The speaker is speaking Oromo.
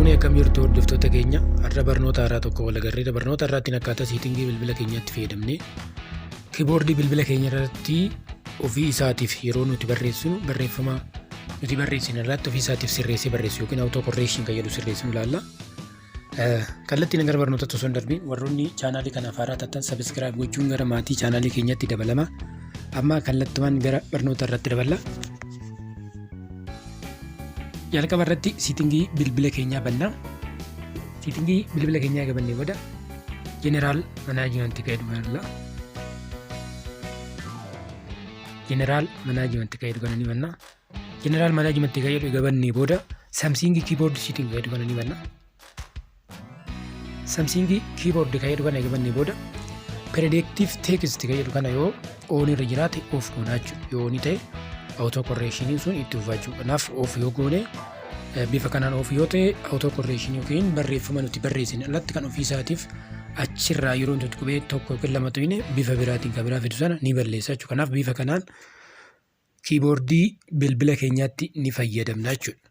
Hartoonni akkam jirtu hordoftoota keenya har'a barnoota haaraa tokko wal agarreera. Barnoota har'aatti akkaataa siitingii bilbila keenyaatti fayyadamnee kiiboordii bilbila keenya irratti ofii isaatiif yeroo nuti barreessinu barreeffama nuti barreessinu irratti ofii isaatiif sirreessee barreessu yookiin auto correction kan jedhu sirreessinu ilaalla. Kallattiin gara barnoota osoo hin darbiin warroonni chaanaalii kanaaf haaraa taatan subscribe gochuun gara maatii chaanaalii keenyatti dabalama. Amma kallattumaan gara barnoota irratti daballa. Jalqaba irratti siitingii bilbila keenyaa banna. Siitingii bilbila keenyaa gabannee booda jeneraal manaajimentii fayyadamna. Jeneraal manaajimentii fayyadamanii banna. Jeneraal manaajimentii fayyadamanii gabannee booda Samsung keyboard siiting fayyadamanii banna. Samsung keyboard fayyadamanii gabannee booda predictive text fayyadamuu kana yoo on irra jiraate off goonaachu yoo ni ta'e auto correction sun itti uffachu. Kanaaf off yoo goone bifa kanaan off yoo ta'e auto correction yookiin barreeffama nuti barreessine alatti kan ofii isaatiif achirraa yeroo nuti qubee tokko yookiin lama tuqne bifa biraatiin kan biraa fidu sana ni balleessa jechuudha. Kanaaf bifa kanaan kiiboordii bilbila keenyaatti ni fayyadamna jechuudha.